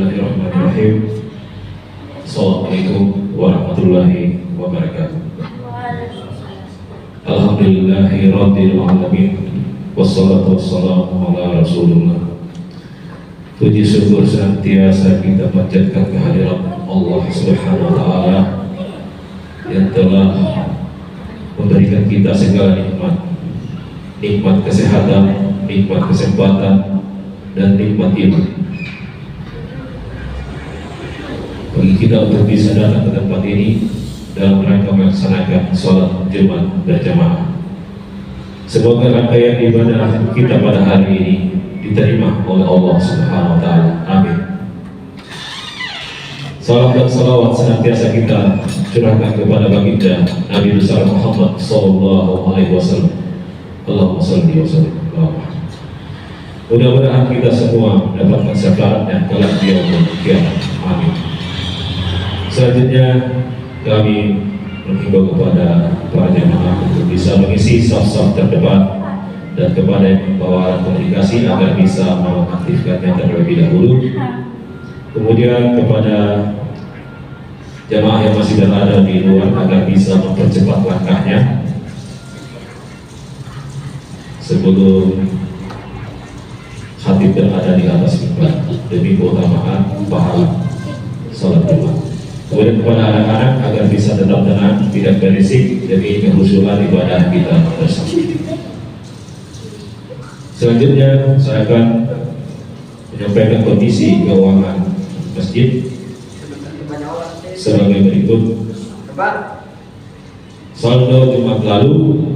Bismillahirrahmanirrahim. Assalamualaikum warahmatullahi wabarakatuh. Alhamdulillahirabbil alamin. Wassalatu wassalamu ala Rasulillah. Puji syukur senantiasa kita panjatkan kehadirat Allah Subhanahu wa taala yang telah memberikan kita segala nikmat. Nikmat kesehatan, nikmat kesempatan, dan nikmat iman. Bagi kita untuk bisa datang ke tempat ini dalam rangka melaksanakan sholat Jumat berjamaah. Semoga rangkaian ibadah kita pada hari ini diterima oleh Allah Subhanahu wa taala. Amin. Salam dan salawat senantiasa kita curahkan kepada baginda Nabi besar Muhammad sallallahu alaihi wasallam. Allahumma shalli wa sallim. Mudah-mudahan kita semua mendapatkan syafaatnya kelak di yaumul qiyamah. Amin. Selanjutnya kami menghimbau kepada para jemaah untuk bisa mengisi saf-saf terdepan dan kepada yang membawa komunikasi agar bisa mengaktifkannya terlebih dahulu. Kemudian kepada jemaah yang masih berada di luar agar bisa mempercepat langkahnya sebelum khatib berada di atas mimbar demi keutamaan pahala salat Jumat. Kemudian kepada anak-anak agar bisa tetap tenang, tidak berisik demi kehusuan ibadah kita bersama. Selanjutnya saya akan menyampaikan kondisi keuangan masjid sebagai berikut. Saldo Jumat lalu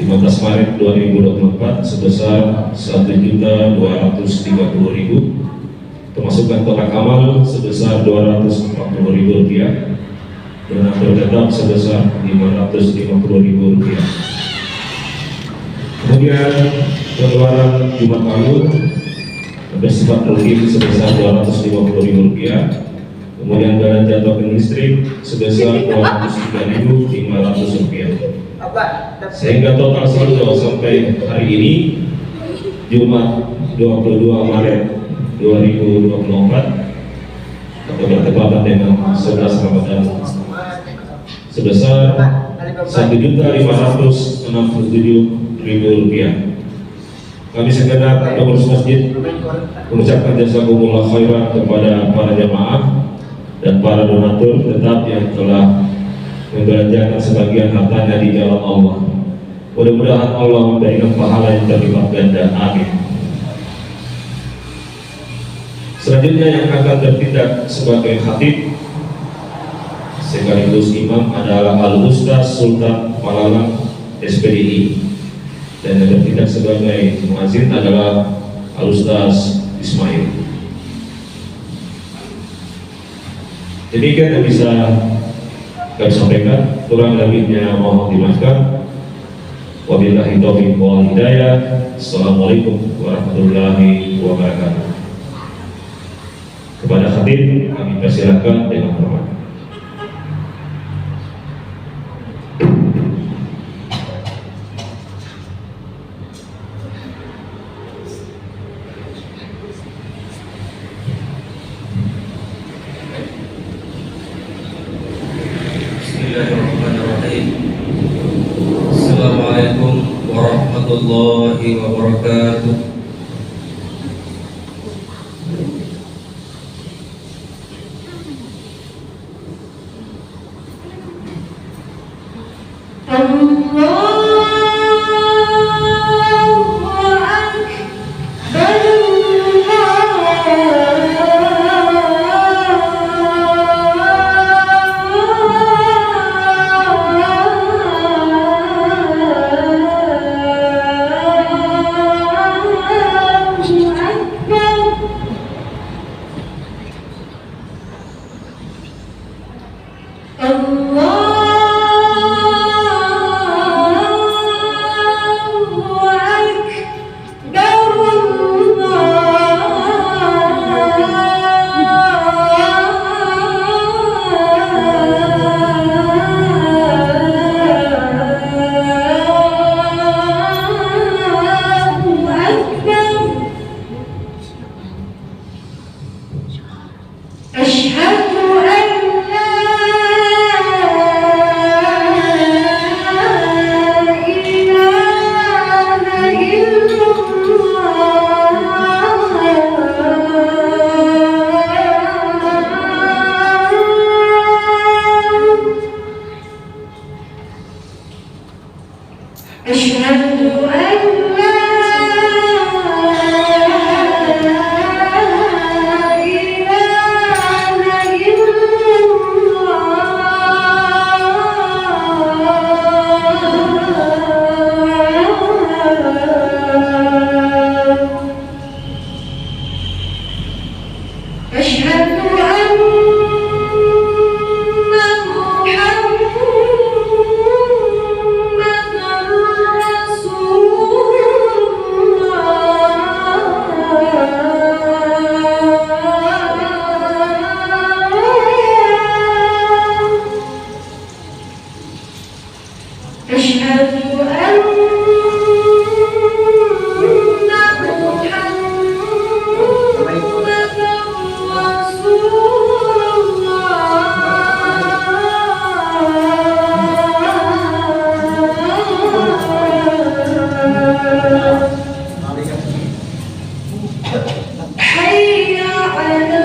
15 Maret 2024 sebesar 1.230.000. Pemasukan kotak amal sebesar Rp240.000, donatur tetap sebesar Rp550.000. Kemudian pengeluaran Jumat lalu bersifat rutin sebesar Rp250.000. Kemudian belanja token listrik sebesar Rp203.500. Sehingga total saldo sampai hari ini Jumat 22 Maret 2024 atau bertepatan dengan 11 Ramadan sebesar Rp1.567.000. Kami segenap pengurus masjid mengucapkan jazakumullah khairan kepada para jemaah dan para donatur tetap yang telah membelanjakan sebagian hartanya di jalan Allah. Mudah-mudahan Allah memberikan pahala yang berlipat ganda. Amin. Selanjutnya yang akan bertindak sebagai khatib sekaligus imam adalah Al-Ustaz Sultan Malalang SPDI, dan yang bertindak sebagai muazzin adalah Al-Ustaz Ismail. Demikian yang bisa kami sampaikan, kurang lebihnya mohon dimaafkan. Wabillahi taufiq wal hidayah. Assalamualaikum warahmatullahi wabarakatuh. Kepada khatib kami persilakan dengan hormat. Bismillahirrahmanirrahim. Assalamualaikum warahmatullahi wabarakatuh. حي على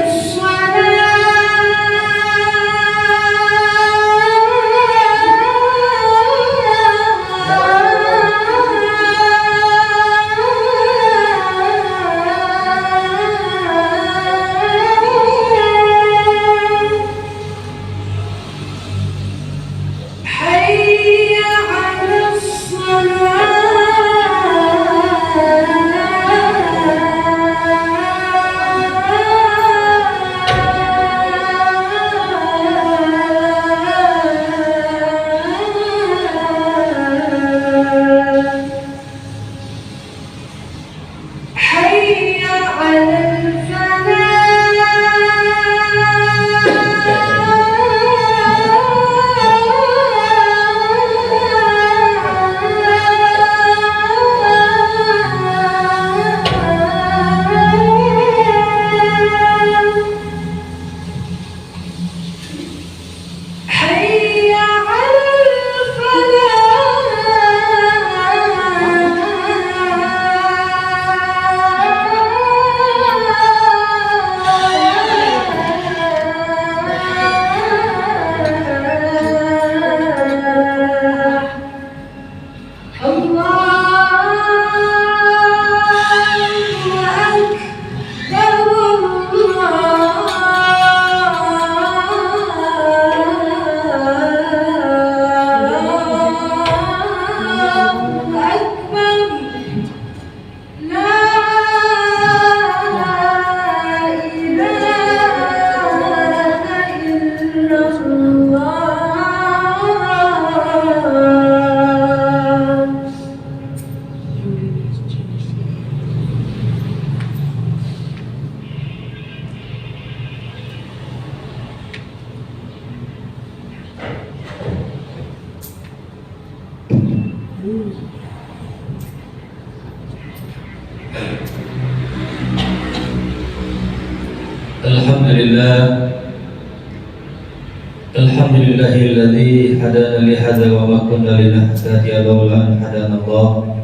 Alhamdulillahilladzi hadana li hadza wa ma kunna linahtadiya laula an hadana Allah.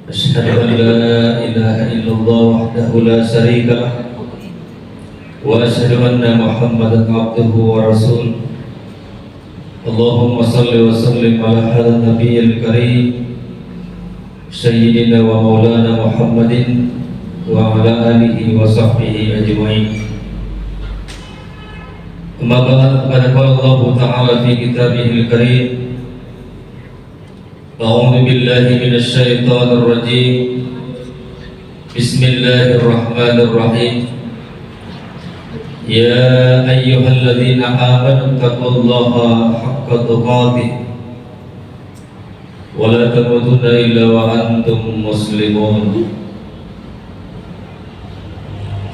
Asyhadu an la ilaha illallah wahdahu la syarika lah wa asyhadu anna Muhammadan abduhu wa rasuluh. Allahumma salli wa sallim ala hadzal nabiyil karim sayyidina wa maulana Muhammadin wa ala alihi wa sahbihi ajma'in. Amma ba'd, qala Allah Ta'ala fi kitabihil karim, a'udzu billahi minasy syaithanir rajim. Bismillahirrahmanirrahim. Ya ayyuhalladzina amanu taqullaha haqqa tuqatih wa la tamutunna illa wa antum muslimun.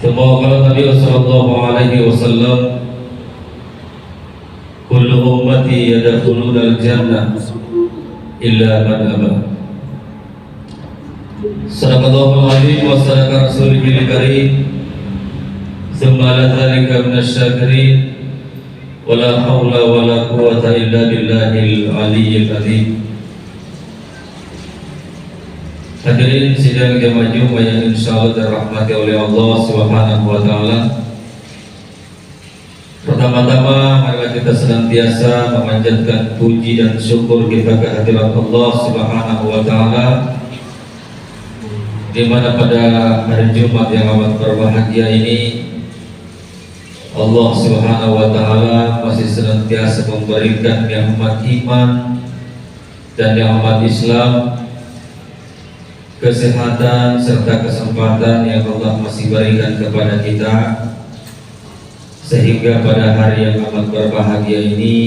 Thumma qala Nabi sallallahu alaihi wasallam, kullu ummati yadkhuluna al-jannah illa man aba. Sadaqallahul azim wa sadaqa rasulihil karim. Thumma la dzalika minasy syakirin wa la haula wa la quwwata illa billahil aliyyil azim. Hadirin sidang jamaah Jumat yang insyaallah dirahmati oleh Allah Subhanahu wa taala. Pertama-tama marilah kita senantiasa memanjatkan puji dan syukur kita kehadirat Allah Subhanahu wa taala, di mana pada hari Jumat yang amat berbahagia ini Allah Subhanahu wa taala masih senantiasa memberikan nikmat iman dan nikmat Islam, kesehatan serta kesempatan yang Allah masih berikan kepada kita, sehingga pada hari yang amat berbahagia ini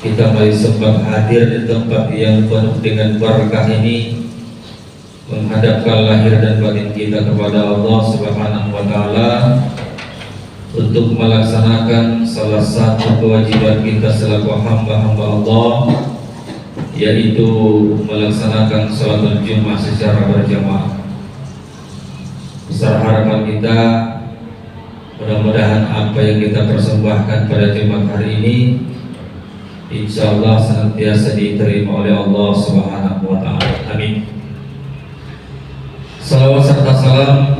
kita masih sempat hadir di tempat yang penuh dengan berkah ini, menghadapkan lahir dan batin kita kepada Allah Subhanahu wa taala untuk melaksanakan salah satu kewajiban kita selaku hamba-hamba Allah, yaitu melaksanakan salatul Jumat secara berjamaah. Besar harapan kita, mudah-mudahan apa yang kita persembahkan pada Jumat hari ini insya Allah senantiasa diterima oleh Allah Subhanahu wa taala. Amin. Salawat serta salam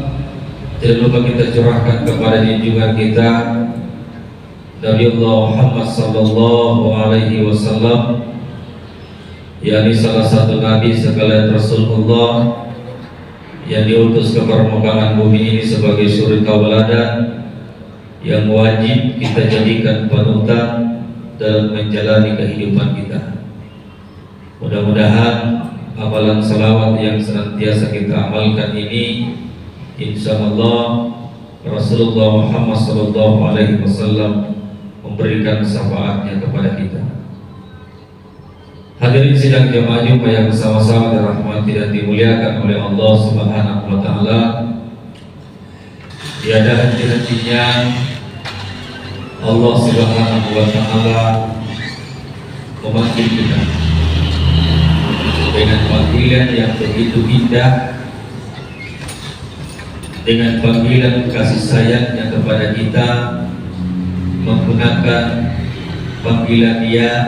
tidak lupa kita curahkan kepada junjungan kita Nabi Allah Muhammad sallallahu alaihi wasallam, yakni salah satu nabi sekalian Rasulullah yang diutus ke permukaan bumi ini sebagai suri tauladan yang wajib kita jadikan panutan dalam menjalani kehidupan kita. Mudah-mudahan amalan salawat yang senantiasa kita amalkan ini, insyaallah Rasulullah Muhammad sallallahu alaihi wasallam memberikan syafaatnya kepada kita. Hadirin sidang jamaah Jumat yang bersama-sama dirahmati dan dimuliakan oleh Allah Subhanahu wa taala. Tiada henti-hentinya Allah Subhanahu wa taala memanggil kita dengan panggilan yang begitu indah, dengan panggilan kasih sayangnya kepada kita menggunakan panggilan ya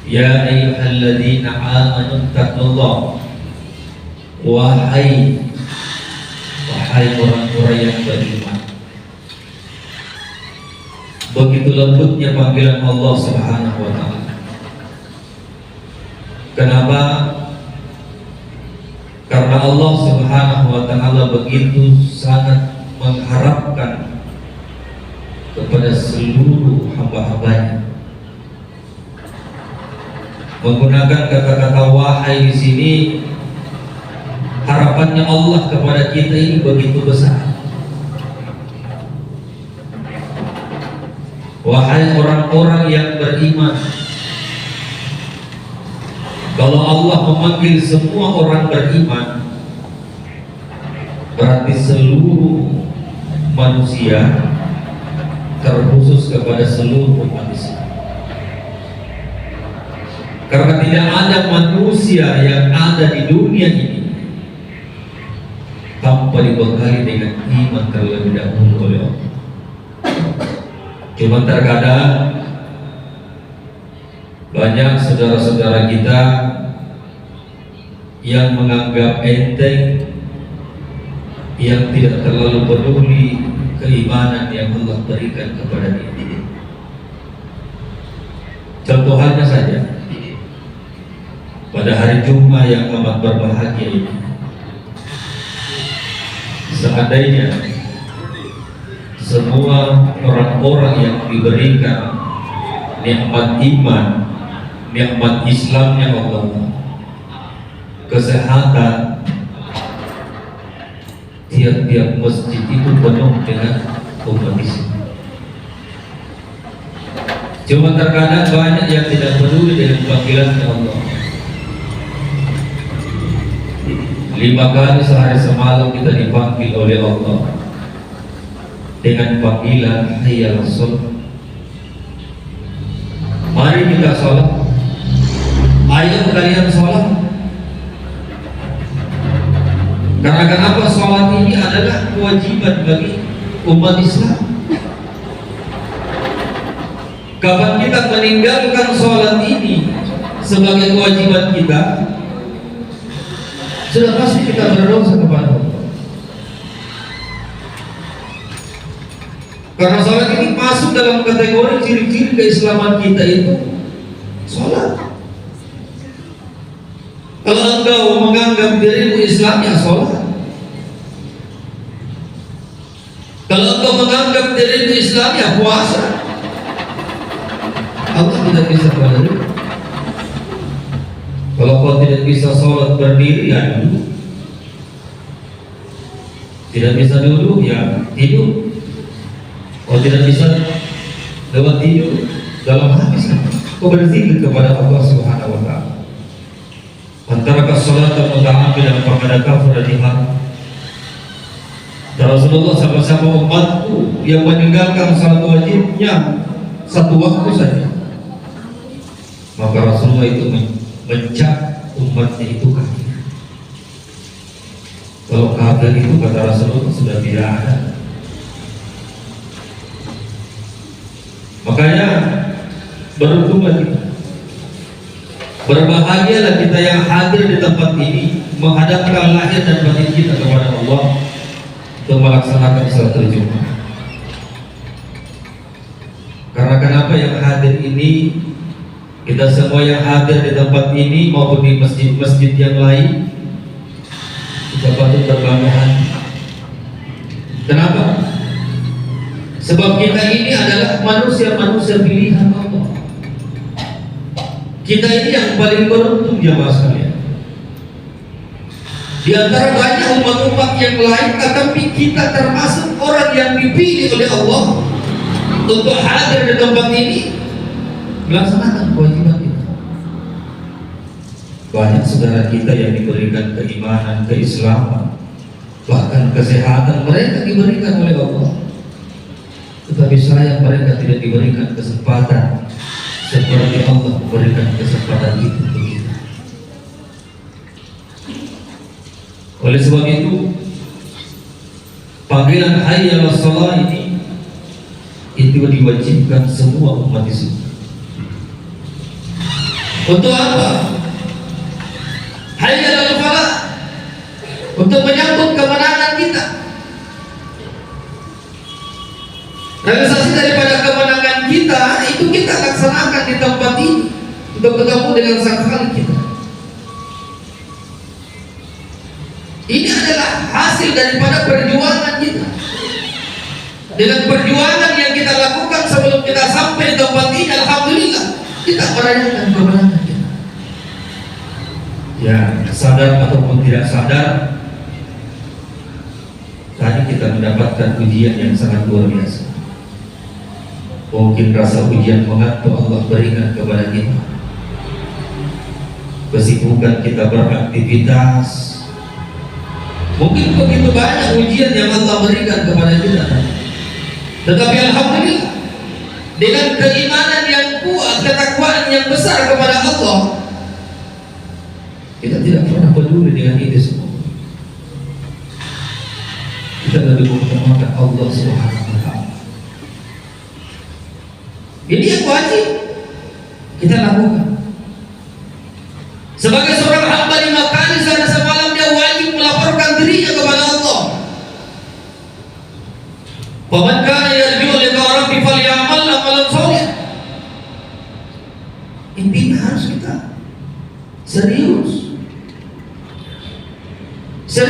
ayyuhalladzina amanu taqullaha, wahai orang-orang yang beriman. Begitu lembutnya panggilan Allah Subhanahu wa taala. Kenapa? Karena Allah Subhanahu wa taala begitu sangat mengharapkan kepada seluruh hamba-hambanya. Menggunakan kata-kata wahai di sini, harapannya Allah kepada kita ini begitu besar. Wahai orang-orang yang beriman. Kalau Allah memanggil semua orang beriman, berarti seluruh manusia, terkhusus kepada seluruh manusia. Karena tidak ada manusia yang ada di dunia ini tanpa dibekali dengan iman terlebih dahulu oleh Allah. Cuma terkadang banyak saudara-saudara kita yang menganggap enteng, yang tidak terlalu peduli keimanan yang Allah berikan kepada dia. Contoh halnya saja, pada hari Jumat yang amat berbahagia ini, seandainya semua orang-orang yang diberikan nikmat iman, nikmat Islamnya Allah, kesehatan, tiap-tiap masjid itu penuh dengan umat Islam. Cuma terkadang banyak yang tidak peduli dengan panggilannya Allah. 5 kali sehari semalam kita dipanggil oleh Allah dengan panggilan hayya shalah. Mari kita sholat. Ayo kalian sholat. Karena kenapa sholat ini adalah kewajiban bagi umat Islam. Kapan kita meninggalkan sholat ini sebagai kewajiban kita, sudah pasti kita berdosa kepada Allah. Karena sholat ini masuk dalam kategori ciri-ciri keislaman kita itu sholat. Kalau engkau menganggap dirimu Islam, ya sholat. Kalau engkau menganggap dirimu Islam, ya puasa. Allah tidak bisa berdiri. Kalau kau tidak bisa sholat berdiri, ya duduk. Tidak bisa duduk, ya tidur. Kalau tidak bisa lewat tidur, dalam hati kau berzikir kepada Allah Subhanahu wa taala. Antara salat muta'ammidan faqad kafara jihad. Rasulullah sama-sama umatku yang meninggalkan salat wajibnya 1 waktu saja, maka Rasulullah itu mencap umatnya itu kafir. Kalau kafir itu kata Rasulullah sudah tidak ada. Makanya beruntunglah kita, berbahagialah kita yang hadir di tempat ini menghadapkan lahir dan batin kita kepada Allah untuk melaksanakan salatul Jumat. Karena kenapa yang hadir ini, kita semua yang hadir di tempat ini maupun di masjid-masjid yang lain, kita patut berbangga hati. Kenapa? Sebab kita ini adalah manusia-manusia pilihan Allah. Kita ini yang paling beruntung jamaah sekalian. Di antara banyak umat-umat yang lain, tetapi kita termasuk orang yang dipilih oleh Allah untuk hadir di tempat ini melaksanakan kewajiban kita. Banyak saudara kita yang diberikan keimanan, keislaman, bahkan kesehatan mereka diberikan oleh Allah. Tetapi sayang mereka tidak diberikan kesempatan seperti Allah memberikan kesempatan itu untuk kita. Oleh sebab itu, panggilan hayya 'alas shalah ini itu diwajibkan semua umat Islam. Untuk apa? Hayya 'alal falah, untuk menyambut kemenangan kita. Realisasi daripada kemenangan kita itu kita laksanakan di tempat ini untuk ketemu dengan Sang Khalik kita. Ini adalah hasil daripada perjuangan kita. Dengan perjuangan yang kita lakukan sebelum kita sampai di tempat ini, alhamdulillah kita merayakan kemenangan kita. Ya, sadar ataupun tidak sadar, tadi kita mendapatkan ujian yang sangat luar biasa. Mungkin rasa ujian mengantuk Allah berikan kepada kita. Kesibukan kita beraktivitas, mungkin begitu banyak ujian yang Allah berikan kepada kita. Tetapi alhamdulillah, dengan keimanan yang kuat, ketakwaan yang besar kepada Allah, kita tidak pernah peduli dengan ini semua. Kita lebih mengutamakan Allah Subhanahu wa Ta'ala. Ini yang wajib kita lakukan. Sebagai seorang hamba 5 kali sehari semalam dia wajib melaporkan dirinya kepada Allah. Faman kana yarju liqa rabbi falyamal amalan shalih. Intinya harus kita serius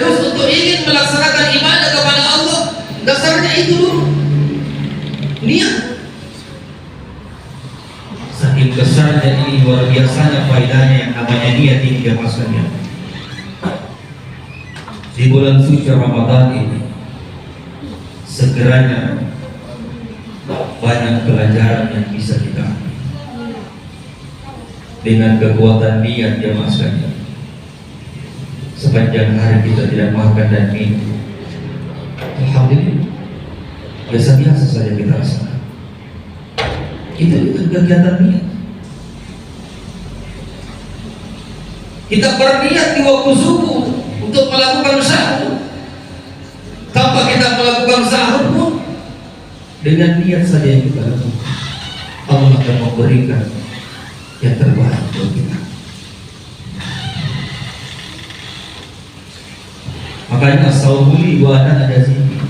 untuk ingin melaksanakan ibadah kepada Allah. Dasarnya itu dulu, niat. Saking besarnya ini, luar biasanya faedahnya yang namanya niat ini ya maksudnya. Di bulan suci Ramadan ini segeranya banyak pelajaran yang bisa kita ambil. Dengan kekuatan niat ya maksudnya. Sepanjang hari kita tidak makan dan minum, alhamdulillah biasa-biasa saja kita rasakan. Itu dengan kegiatan niat. Kita berniat di waktu subuh untuk melakukan sahur. Tanpa kita melakukan sahur pun, dengan niat saja yang kita lakukan, Allah akan memberikan yang terbaik buat kita. Makanya as-saumuli wa ana ada sini.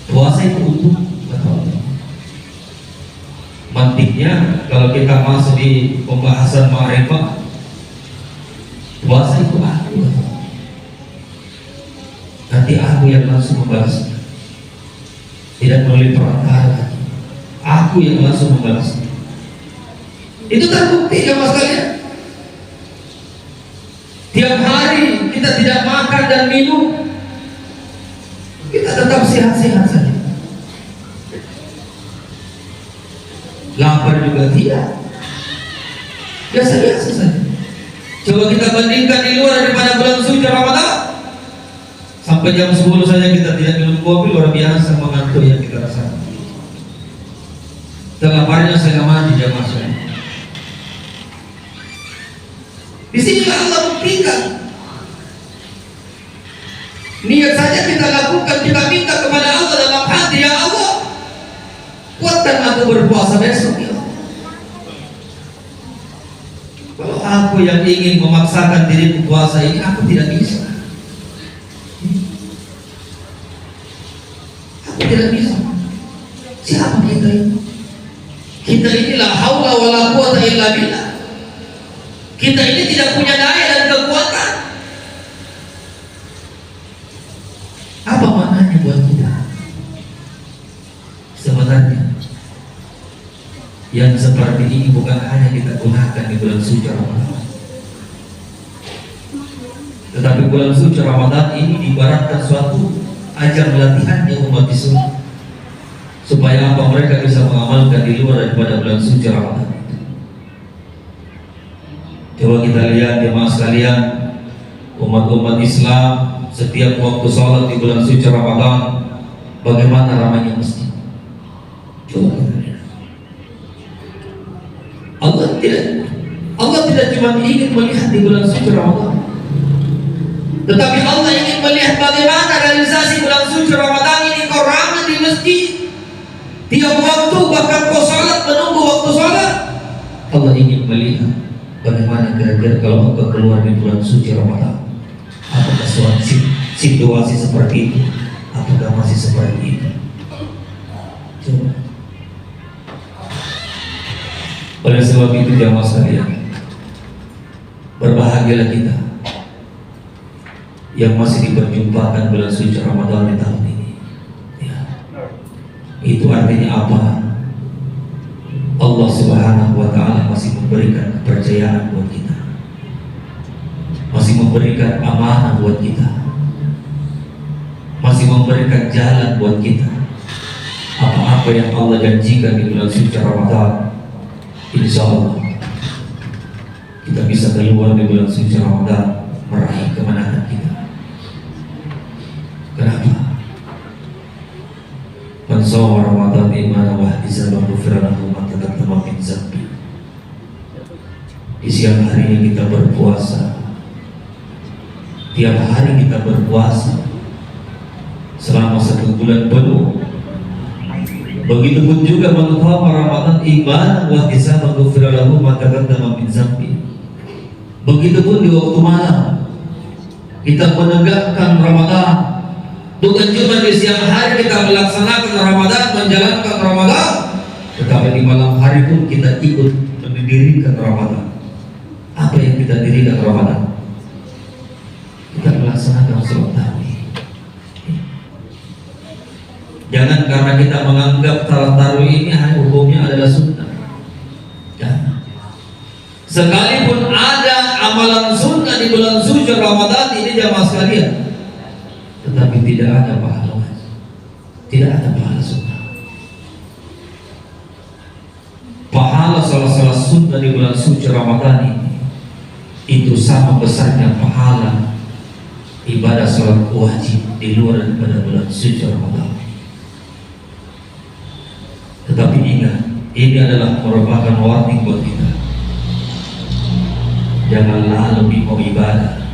Puasa itu untuk betul. Mantiknya kalau kita masuk di pembahasan ma'rifah, puasa itu aku. Nanti aku yang langsung membalasnya. Tidak melalui perantara. Aku yang langsung membalasnya. Itu terbukti ya mas kalian. Tiap hari kita tidak makan dan minum, kita tetap sehat-sehat saja. Lapar juga tidak, biasa-biasa saja. Coba kita bandingkan di luar daripada bulan suci Ramadan. Sampai jam 10 saja kita tidak minum kopi, luar biasa mengantuk yang kita rasakan. Laparnya saya mandi jamaah saya. Di sini Allah buktikan. Niat saja kita lakukan, kita minta kepada Allah dalam hati, ya Allah, kuatkan aku berpuasa besok ya Allah. Kalau aku yang ingin memaksakan diri puasa ini, aku tidak bisa. Aku tidak bisa. Siapa kita ini? Kita ini la haula wala quwata illa billah. Kita ini tidak punya daya dan kekuatan. Apa maknanya buat kita? Sebenarnya yang seperti ini bukan hanya kita gunakan di bulan suci Ramadan, tetapi bulan suci Ramadan ini diibaratkan suatu ajang latihannya umat Islam supaya apa mereka bisa mengamalkan di luar daripada bulan suci Ramadan. Coba kita lihat jemaah sekalian, umat-umat Islam setiap waktu sholat di bulan suci Ramadan, bagaimana ramainya masjid. Coba kita lihat. Allah tidak cuma ingin melihat di bulan suci Ramadan, tetapi Allah ingin melihat bagaimana realisasi bulan suci Ramadan ini. Kau ramai di masjid tiap waktu, bahkan kau salat menunggu waktu salat. Allah ingin melihat bagaimana kira-kira kalau engkau keluar di bulan suci Ramadan, apakah suatu situasi seperti itu, apakah masih seperti itu. Coba. Oleh sebab itu jamaah sekalian, berbahagialah kita yang masih diperjumpakan bulan suci Ramadan di tahun ini. Ya. Itu artinya apa? Allah Subhanahu wa Ta'ala masih memberikan kepercayaan buat kita, masih memberikan amanah buat kita, masih memberikan jalan buat kita. Apa-apa yang Allah janjikan di bulan suci Ramadan, insya Allah kita bisa keluar di bulan suci Ramadan meraih kemenangan kita. Kenapa? Man shoma Ramadan imanan wa ihtisaban ghufira lahu ma taqaddama min dzambi. Di siang hari ini kita berpuasa, tiap hari kita berpuasa selama 1 bulan penuh. Begitupun juga man shoma Ramadan imanan wa ihtisaban ghufira lahu ma taqaddama min dzambi. Begitupun di waktu malam kita menegakkan Ramadan. Bukan cuma di siang hari kita melaksanakan Ramadan, menjalankan Ramadan, tetapi di malam hari pun kita ikut mendirikan Ramadan. Apa yang kita dirikan Ramadan? Kita melaksanakan sholat tarawih. Jangan karena kita menganggap sholat tarawih ini hukumnya adalah sunnah. Jangan. Sekalipun ada amalan sunnah di bulan suci Ramadan ini jamaah sekalian, tetapi tidak ada pahala, tidak ada pahala sunnah. Pahala salah sunnah di bulan suci Ramadan ini itu sama besarnya pahala ibadah salat wajib di luar daripada bulan suci Ramadan. Tetapi ingat, ini adalah merupakan warning buat kita. Janganlah lebih mau ibadah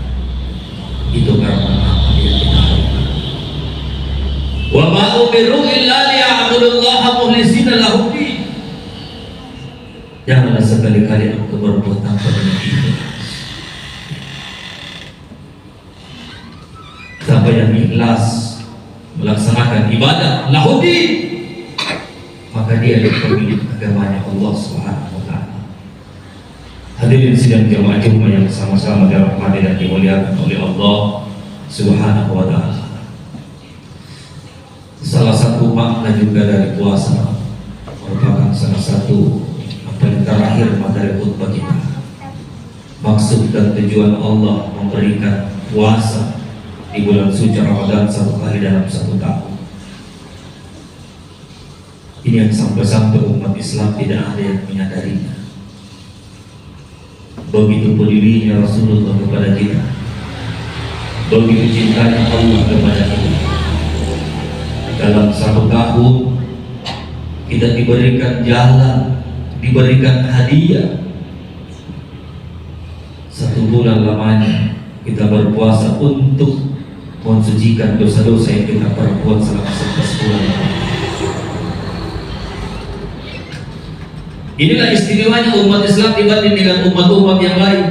itu karena apa yang kita harapkan. Wa ma umiru illa liya'budullaha mukhlishina lahu din. Janganlah sekali-kali engkau berbuat tanpa niat. Siapa yang ikhlas melaksanakan ibadah lahu din, maka dia adalah pemilik agamanya Allah Subhanahu wa Ta'ala. Hadirin sidang jamaah Jumat yang sama-sama dirahmati dan dimuliakan oleh Allah Subhanahu wa Ta'ala. Salah satu makna juga dari puasa merupakan salah satu apa yang terakhir materi khutbah kita. Maksud dan tujuan Allah memberikan puasa di bulan suci Ramadan 1 kali dalam 1 tahun. Ini yang sampai-sampai umat Islam tidak ada yang menyadarinya. Begitu pedulinya Rasulullah kepada kita, begitu cintanya Allah kepada kita. Dalam 1 tahun kita diberikan jalan, diberikan hadiah. 1 bulan lamanya kita berpuasa untuk mensucikan dosa-dosa yang kita perbuat selama 11 bulan. Inilah istimewanya umat Islam dibanding dengan umat-umat yang lain.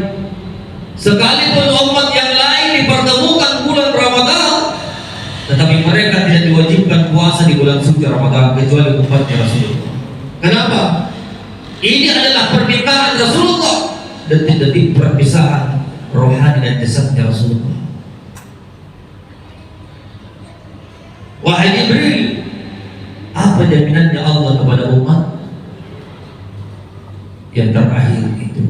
Sekalipun umat yang lain dipertemukan bulan Ramadan, tetapi mereka tidak diwajibkan puasa di bulan suci Ramadan kecuali umatnya Rasulullah. Kenapa? Ini adalah pernikahan Rasulullah, detik-detik perpisahan rohani dan jasadnya Rasulullah. Wahai Jibril, apa jaminannya Allah kepada umat? Yang terakhir itu,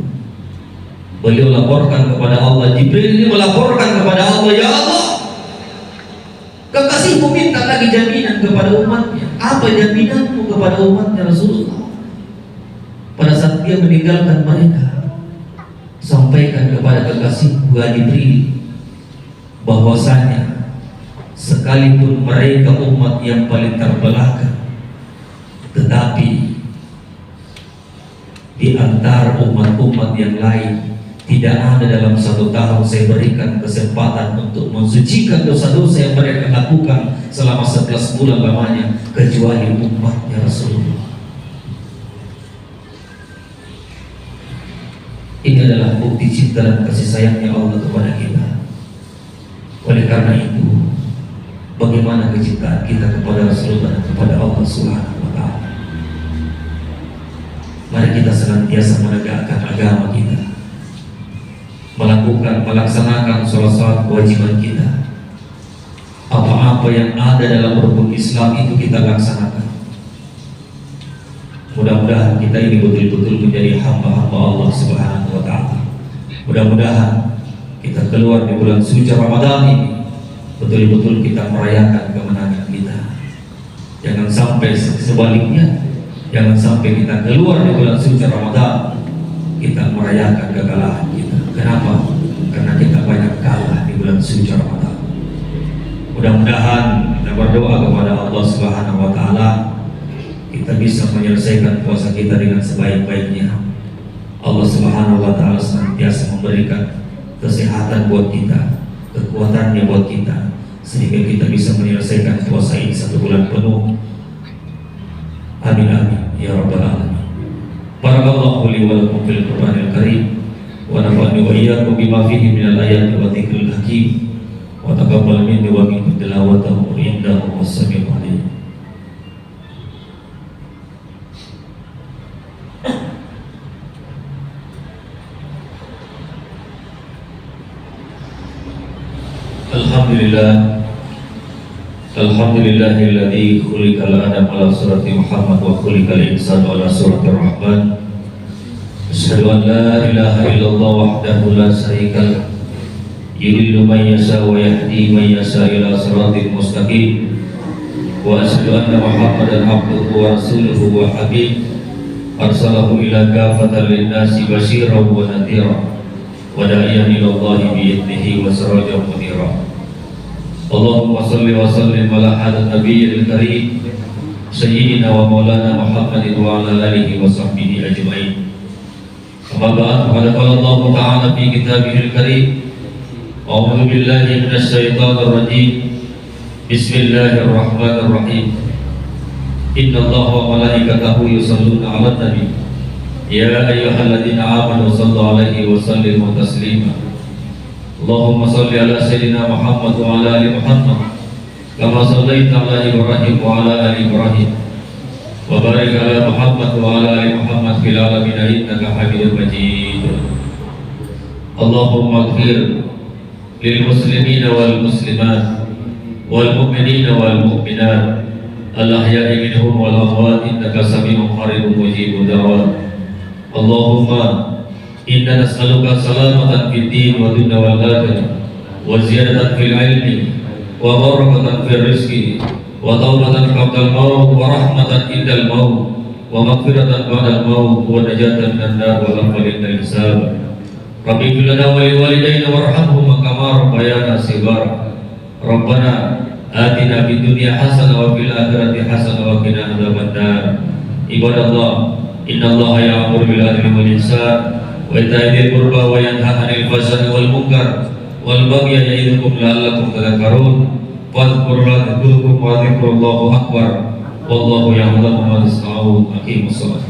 beliau laporkan kepada Allah. Jibril ini melaporkan kepada Allah, ya Allah, kekasihmu minta lagi jaminan kepada umatnya. Apa jaminanmu kepada umatnya Rasulullah? Pada saat dia meninggalkan mereka, sampaikan kepada kekasihku Jibril bahwasanya sekalipun mereka umat yang paling terbelakang, tetapi di antara umat-umat yang lain tidak ada dalam satu tahun saya berikan kesempatan untuk mensucikan dosa-dosa yang mereka lakukan selama 11 bulan lamanya kecuali umatnya Rasulullah. Ini adalah bukti cinta dan kasih sayangnya Allah kepada kita. Oleh karena itu, bagaimana kecintaan kita kepada Rasulullah dan kepada Allah Subhanahu wa Ta'ala? Mari kita senantiasa menegakkan agama kita, melaksanakan sholat kewajiban kita. Apa-apa yang ada dalam rukun Islam itu kita laksanakan. Mudah-mudahan kita ini betul-betul menjadi hamba-hamba Allah Subhanahu wa Ta'ala. Mudah-mudahan kita keluar di bulan suci Ramadan ini betul-betul kita merayakan kemenangan kita. Jangan sampai sebaliknya, jangan sampai kita keluar di bulan suci Ramadan kita merayakan kekalahan kita. Kenapa? Karena kita banyak kalah di bulan suci Ramadan. Mudah-mudahan kita berdoa kepada Allah Subhanahu wa Ta'ala, kita bisa menyelesaikan puasa kita dengan sebaik-baiknya. Allah Subhanahu wa Ta'ala senantiasa memberikan kesehatan buat kita, kekuatannya buat kita, sehingga kita bisa menyelesaikan puasa ini 1 bulan penuh. Amin amin ya rabbal alamin. Barakallahu li wa lakum fil Qur'anil Karim wa nafa'ani wa iyyakum bima fihi minal ayati wa dzikril hakim wa taqabbal minni wa minkum tilawatahu innahu was-sami'ul 'alim. Alhamdulillahilladzi khuliqal adam ala surati Muhammad wa khuliqal insanu ala surati Rahman. Asyhadu an la ilaha illallah wahdahu la syarika lah, yudhillu man yasha wa yahdi man yasha ila siratin mustaqim. Wa asyhadu anna Muhammadan abduhu wa rasuluhu wa habib arsalahu ila kafatan lin-nasi basyiran wa nadhira wa da'iyan ila Allah bi idnihi wa sirajan munira. Allahumma salli wa sallim ala hadha nabiyil karim sayyidina wa maulana Muhammadin wa ala alihi wa sahbihi ajma'in. Amma ba'd, qala Allah ta'ala fi kitabihil karim, a'udzu billahi minasy syaithanir rajim. Bismillahirrahmanirrahim. Inna Allaha wa malaikatahu yusholluna 'alan nabi ya ayyuhalladzina amanu shallu 'alaihi wa sallimu taslima. Allahumma salli ala sayyidina Muhammad wa ala ali Muhammad kama shallaita ala Ibrahim wa ala ali Ibrahim wa barik ala Muhammad wa ala ali Muhammad fil alamin innaka Hamidum Majid. Allahumma ighfir lil muslimina wal muslimat wal mu'minina wal mu'minat al-ahya'i minhum wal amwat innaka sami'un qaribun mujibud da'wat. Allahumma inna nas'aluka salamatan fid din wa dunya wal akhirah wa ziyadatan fil ilmi wa barakatan fil rizqi wa tawbatan qabla al-maut wa rahmatan indal maut wa maghfiratan ba'da al-maut wa najatan minan nar wa ghafran lil hisab. Rabbi fil lana wa li walidayna warhamhum kama rabbayana shighara. Rabbana atina fid dunya hasanah wa fil akhirati hasanah wa qina adzabannar. Ibadallah, innallaha ya'muru bil 'adli wal ihsan wa ita'i dzil qurba wa yanha 'anil fahsya'i wal munkar wal baghi ya'idukum la'allakum tadhakkarun. Fadhkurullaha dzikrukum wa dzikrullahi akbar. Wallahu ya'lamu ma tasna'un. Aqimus shalah.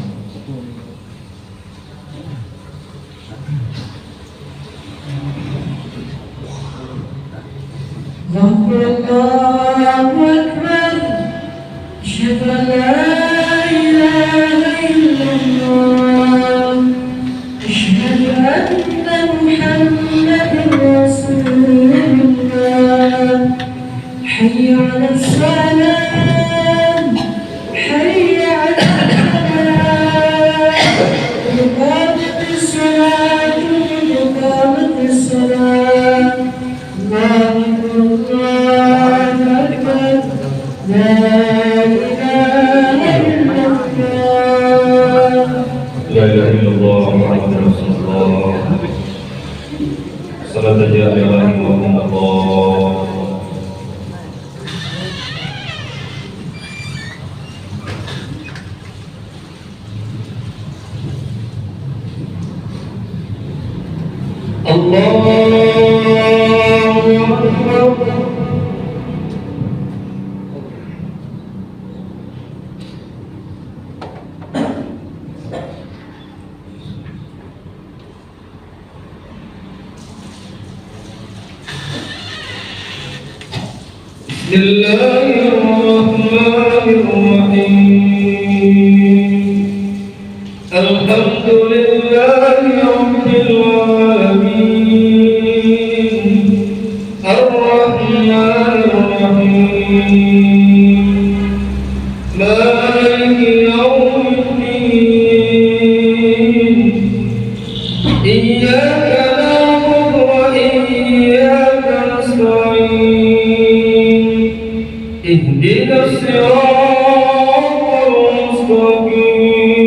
La ilaha illallah Muhammadur Rasulullah. Salat ya ilahi wa Allah. Allahu Akbar. Bismillahirrahmanirrahim. Alhamdulillahi rabbil alamin. Ar-Rahmanir-Rahim. Maliki yawmiddin. Iyyaka na'budu wa iyyaka nasta'in. Ihdinas siratal mustaqim.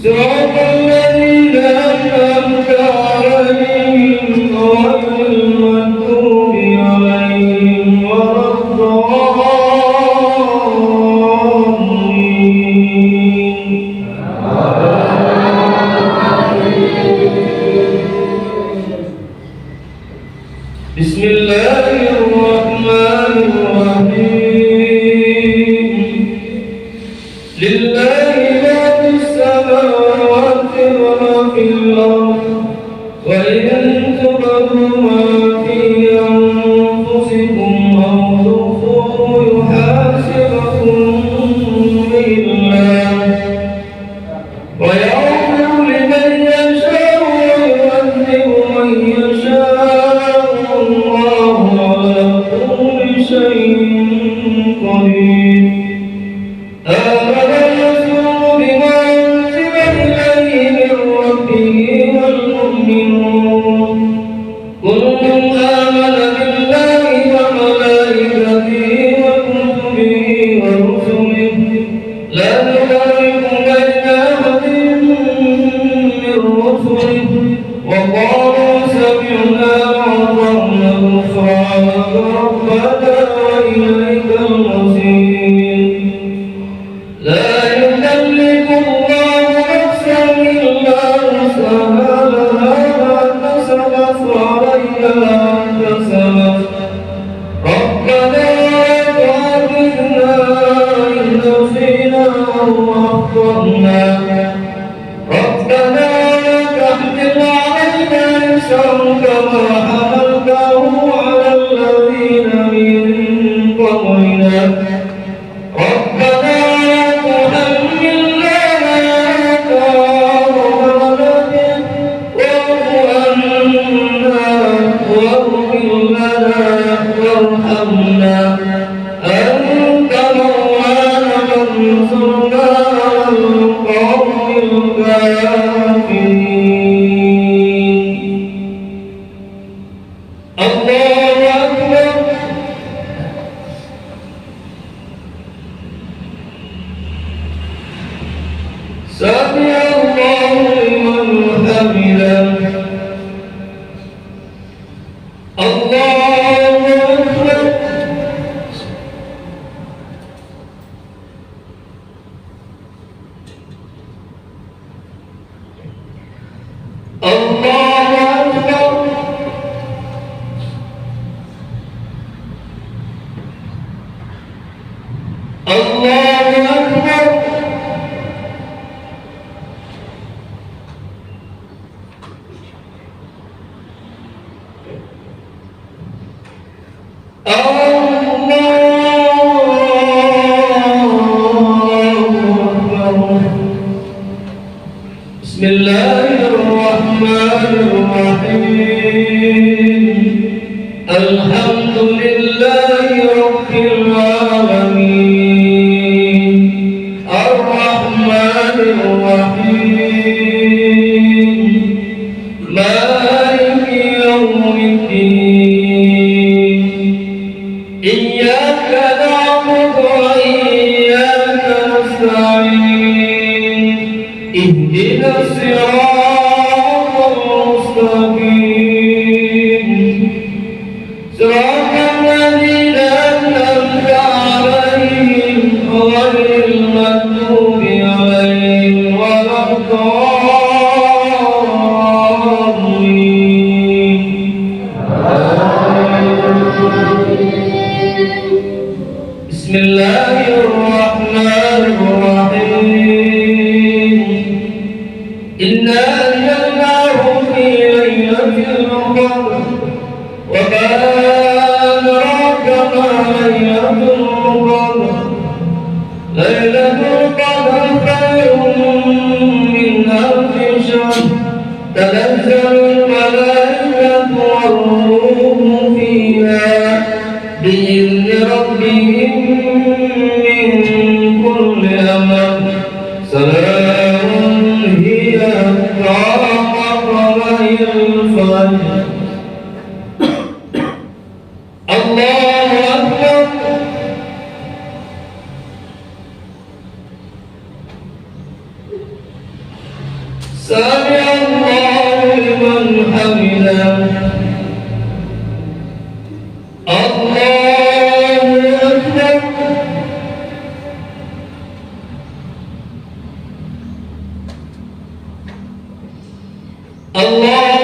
Siratal ladzina an'amta 'alaihim ghairil maghdubi 'alaihim waladdallin. Bismillahirrahmanirrahim. Lillahi ma fis samawati wa ma fil ardh. Wa in tubdu ma fi anfusikum aw tukhfuhu yuhasibukum billah. Wa yaghfiru liman yasha'u wa yu'adhibu man yasha'u. Allahu ala kulli shay'in qadir. آمن الرسول بما أنزل إليه من ربه والمؤمنون كل آمن بالله وملائكته وكتبه ورسله لا نفرق بين أحد من رسله وقالوا سمعنا وأطعنا غفرانك ربنا وإليك المصير. لا يكلف الله نفسا إلا وسعها لها ما كسبت وعليها ما كسبت. ربنا لا تؤاخذنا إن نسينا أو أخطأنا. ربنا لا تحمل علينا إصرا كما حملته على الذين من قبلنا. ربنا أنت مولانا فانصرنا على القوم الكافرين. الله أكبر. سمع الله لمن حمده. الله أكبر. الله أكبر. الله أكبر. الرحمن الرحيم الحمد لله رب العالمين الرحمن الرحيم مالك يوم الدين إياك نعبد وإياك نستعين اهدنا الصراط المستقيم صراط الذين أنعمت عليهم غير المغضوب عليهم ولا الضالين. بسم الله الرحمن الرحيم إنا أنزلناه في ليلة القدر وما أدراك ما ليلة القدر ليلة القدر خير من ألف شهر تنزل الملائكة والروح فيها بإذن ربهم من كل أمر سلام هي حتى مطلع الفجر. الله أكبر. سمع الله لمن حمده. الله أكبر. الله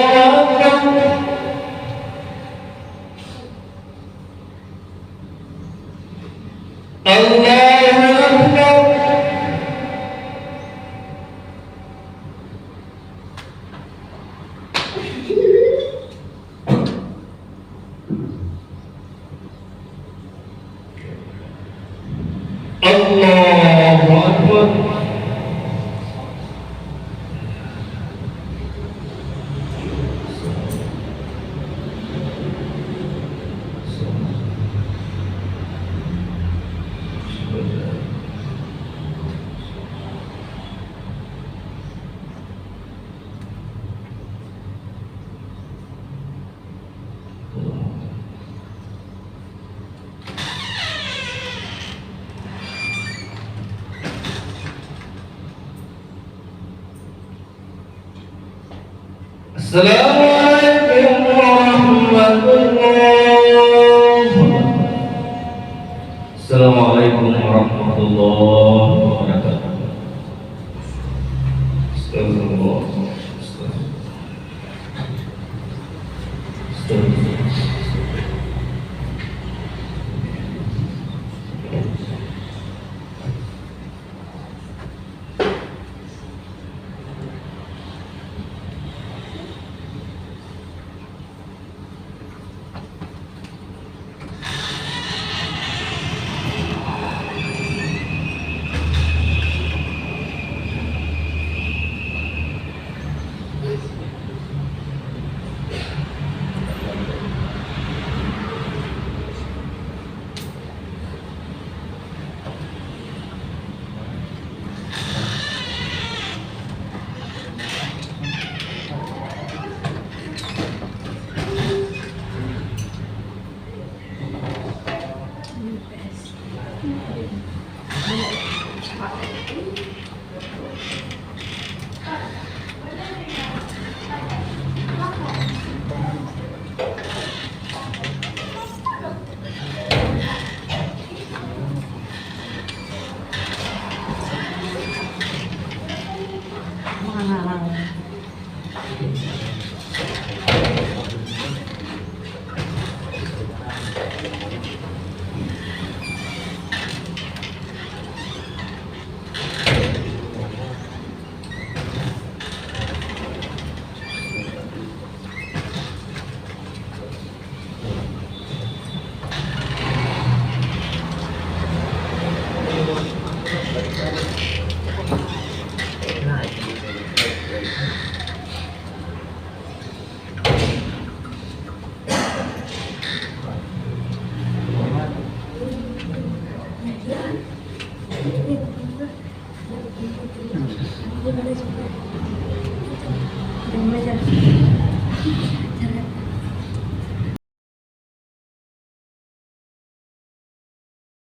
أكبر. الله أكبر. الله أكبر. السلام عليكم ورحمة الله. السلام عليكم ورحمة الله وبركاته. Astagfirullah. Gimana juga?